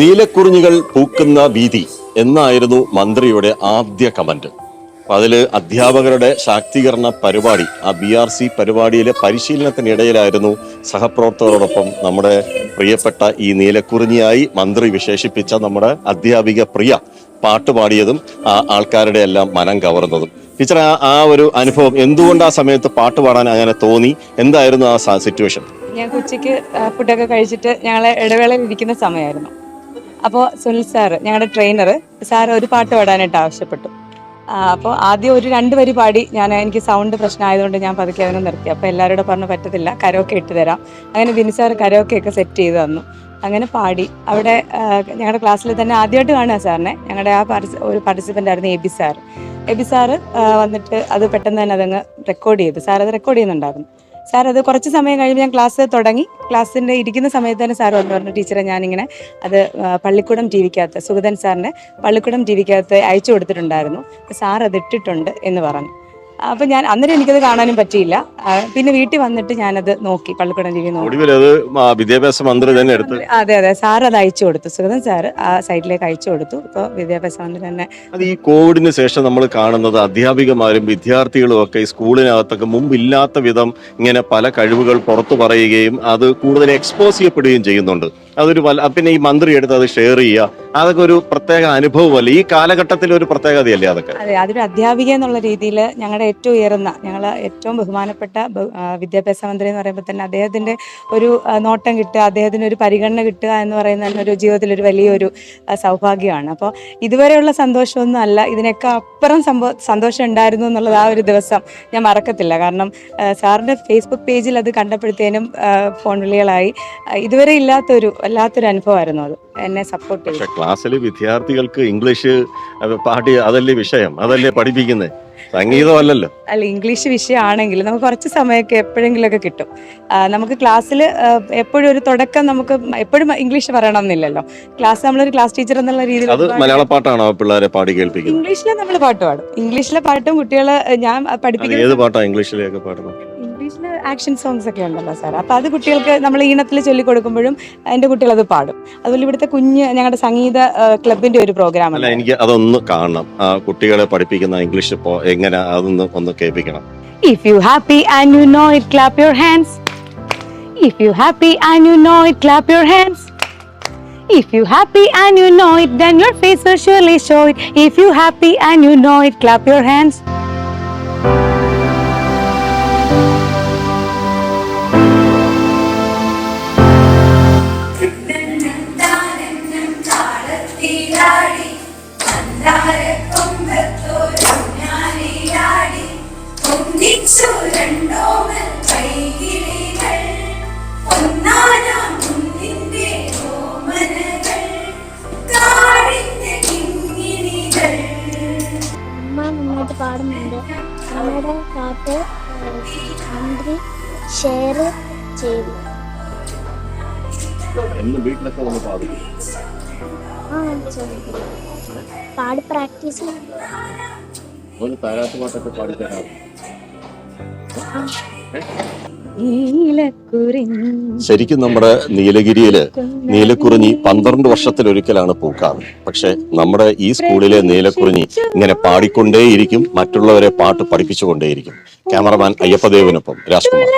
നീലക്കുറിഞ്ഞികൾ പൂക്കുന്ന വീതി എന്നായിരുന്നു മന്ത്രിയുടെ ആദ്യ കമന്റ്. അതിൽ അധ്യാപകരുടെ ശാക്തീകരണ പരിപാടി, ആ BRC പരിപാടിയിലെ പരിശീലനത്തിനിടയിലായിരുന്നു സഹപ്രവർത്തകരോടൊപ്പം നമ്മുടെ പ്രിയപ്പെട്ട ഈ നീലക്കുറിഞ്ഞിയായി മന്ത്രി വിശേഷിപ്പിച്ച നമ്മുടെ അധ്യാപിക പ്രിയ പാട്ടുപാടിയതും ആ ആൾക്കാരുടെ എല്ലാം മനം കവർന്നതും. ടീച്ചർ, ആ ഒരു അനുഭവം എന്തുകൊണ്ട് ആ സമയത്ത് പാട്ട് പാടാൻ അങ്ങനെ തോന്നി? എന്തായിരുന്നു ആ സിറ്റുവേഷൻ? ഞാൻ ഉച്ചയ്ക്ക് ഫുഡൊക്കെ കഴിച്ചിട്ട് ഞങ്ങളെ ഇടവേളയിൽ ഇരിക്കുന്ന സമയമായിരുന്നു. അപ്പോൾ സുനിൽ സാറ്, ഞങ്ങളുടെ ട്രെയിനർ സാറ് ഒരു പാട്ട് പാടാനായിട്ട് ആവശ്യപ്പെട്ടു. അപ്പോൾ ആദ്യം ഒരു 2 വരി പാടി, എനിക്ക് സൗണ്ട് പ്രശ്നമായതുകൊണ്ട് ഞാൻ പതുക്കെ അതിനെ നിർത്തി. അപ്പോൾ എല്ലാവരോടും പറഞ്ഞു പറ്റത്തില്ല, കരോക്കെ ഇട്ട് തരാം. അങ്ങനെ ബിനി സാർ കരോക്കെയൊക്കെ സെറ്റ് ചെയ്ത് തന്നു. അങ്ങനെ പാടി. അവിടെ ഞങ്ങളുടെ ക്ലാസ്സിൽ തന്നെ ആദ്യമായിട്ട് കാണുക സാറിനെ. ഞങ്ങളുടെ ഒരു പാർട്ടിസിപ്പൻ്റ് ആയിരുന്നു എബി സാറ് വന്നിട്ട് അത് പെട്ടെന്ന് തന്നെ അതങ്ങ് റെക്കോർഡ് ചെയ്തു. സാർ അത് റെക്കോർഡ് ചെയ്യുന്നുണ്ടായിരുന്നു. സാർ അത് കുറച്ച് സമയം കഴിയുമ്പോൾ ഞാൻ ക്ലാസ് തുടങ്ങി. ക്ലാസ്സിൻ്റെ ഇരിക്കുന്ന സമയത്ത് തന്നെ സാർ വന്ന് പറഞ്ഞു, ടീച്ചറെ ഞാനിങ്ങനെ അത് പള്ളിക്കൂടം TV-ക്കകത്ത്, സുഗതൻ സാറിൻ്റെ പള്ളിക്കൂടം TV-ക്കകത്ത് അയച്ചു കൊടുത്തിട്ടുണ്ടായിരുന്നു, സാർ അത് ഇട്ടിട്ടുണ്ട് എന്ന് പറഞ്ഞു. അപ്പം ഞാൻ അന്നേരം എനിക്കത് കാണാനും പറ്റിയില്ല. പിന്നെ വീട്ടിൽ വന്നിട്ട് ഞാനത് നോക്കി, പള്ളിക്കൂടം TV നോക്കി. വിദ്യാഭ്യാസ മന്ത്രി തന്നെ എടുത്തു. അതെ, സാർ അത് അയച്ചു കൊടുത്തു. സുഗതൻ സാർ ആ സൈറ്റിലേക്ക് അയച്ചു കൊടുത്തു. ഇപ്പോൾ വിദ്യാഭ്യാസ മന്ത്രി തന്നെ. അത് ഈ കോവിഡിന് ശേഷം നമ്മൾ കാണുന്നത് അധ്യാപികമാരും വിദ്യാർത്ഥികളും ഒക്കെ സ്കൂളിനകത്തൊക്കെ മുമ്പില്ലാത്ത വിധം ഇങ്ങനെ പല കഴിവുകൾ പുറത്തു പറയുകയും അത് കൂടുതൽ എക്സ്പോസ് ചെയ്യപ്പെടുകയും ചെയ്യുന്നുണ്ട്. അതൊരു പിന്നെ ഈ മന്ത്രി എടുത്ത് അത് ഷെയർ ചെയ്യുക, അതൊക്കെ ഒരു പ്രത്യേക അനുഭവമല്ല, ഈ കാലഘട്ടത്തിൽ ഒരു പ്രത്യേകതയല്ലേ അതൊക്കെ? അതെ, അതൊരു അധ്യാപിക എന്നുള്ള രീതിയിൽ ഞങ്ങളുടെ ഏറ്റവും ഉയർന്ന, ഞങ്ങൾ ഏറ്റവും ബഹുമാനപ്പെട്ട വിദ്യാഭ്യാസ മന്ത്രി എന്ന് പറയുമ്പോൾ തന്നെ അദ്ദേഹത്തിൻ്റെ ഒരു നോട്ടം കിട്ടുക, അദ്ദേഹത്തിന് ഒരു പരിഗണന കിട്ടുക എന്ന് പറയുന്നത് തന്നെ ഒരു ജീവിതത്തിലൊരു വലിയൊരു സൗഭാഗ്യമാണ്. അപ്പോൾ ഇതുവരെയുള്ള സന്തോഷമൊന്നും അല്ല, ഇതിനൊക്കെ അപ്പുറം സന്തോഷം ഉണ്ടായിരുന്നു എന്നുള്ളത് ആ ഒരു ദിവസം ഞാൻ മറക്കത്തില്ല. കാരണം സാറിൻ്റെ ഫേസ്ബുക്ക് പേജിൽ അത് കണ്ടപ്പോഴത്തേനും ഫോൺ വിളികളായി. ഇതുവരെ വല്ലാത്തൊരു അനുഭവമായിരുന്നു അത്. എന്നെ സപ്പോർട്ട് ചെയ്തു. ക്ലാസ്സിൽ വിദ്യാർത്ഥികൾക്ക് ഇംഗ്ലീഷ് പാഠ്യ അതല്ലേ വിഷയം, അതല്ലേ പഠിപ്പിക്കുന്നത്, സംഗീതമല്ലല്ലോ. അല്ല, ഇംഗ്ലീഷ് വിഷയമാണെങ്കിൽ നമുക്ക് കുറച്ച് സമയമൊക്കെ എപ്പോഴെങ്കിലുമൊക്കെ കിട്ടും. നമുക്ക് ക്ലാസ്സിൽ എപ്പോഴും ഒരു തുടക്കം, നമുക്ക് എപ്പോഴും ഇംഗ്ലീഷ് പറയണം എന്നില്ലല്ലോ. ക്ലാസ് നമ്മളൊരു ക്ലാസ് ടീച്ചർ എന്നുള്ള രീതിയിൽ മലയാള പാട്ടാണോ പിള്ളേരെ പാടി കേൾപ്പിക്കുന്നത്? ഇംഗ്ലീഷിൽ നമ്മൾ പാട്ട് പാടും. ഇംഗ്ലീഷിലെ പാട്ടും കുട്ടികളെ ഞാൻ പഠിപ്പിക്കുന്നത്. ഏത് പാട്ടാണ് ഇംഗ്ലീഷിലേക്ക് പാടുന്നത്? ഇംഗ്ലീഷിൽ ആക്ഷൻ സോങ്സ് ഒക്കെ ഉണ്ടല്ലോ സാർ. അപ്പോൾ അത് കുട്ടികൾക്ക് നമ്മൾ ഈണത്തിൽ ചൊല്ലിക്കൊടുക്കുമ്പോഴും എൻ്റെ കുട്ടികൾ അത് പാടും. അതുപോലെ ഇവിടുത്തെ ഞങ്ങളുടെ സംഗീത ക്ലബിന്റെ ഒരു പ്രോഗ്രാം അല്ല, എനിക്ക് അതൊന്ന് കാണണം. കുട്ടികളെ പഠിപ്പിക്കുന്ന ഇംഗ്ലീഷ് എങ്ങനെ, അതൊന്ന് കേൾപ്പിക്കണം. If you happy and you know it, clap your hands. If you happy and you know it, clap your hands. If you happy and you know it, then your face will surely show it. If you happy and you know it, clap your hands. നന്നായിട്ട് പാടുന്നുണ്ട്. നമ്മുടെ പാട്ട് മന്ത്രി share ചെയ്തു. പാട് practice ശരിക്കും നമ്മുടെ നീലഗിരിയില് നീലക്കുറിഞ്ഞി 12 വർഷത്തിലൊരിക്കലാണ് പൂക്കാറ്. പക്ഷെ നമ്മുടെ ഈ സ്കൂളിലെ നീലക്കുറിഞ്ഞി ഇങ്ങനെ പാടിക്കൊണ്ടേയിരിക്കും, മറ്റുള്ളവരെ പാട്ട് പഠിപ്പിച്ചുകൊണ്ടേയിരിക്കും. ക്യാമറമാൻ അയ്യപ്പദേവനൊപ്പം രാജ്കുമാർ.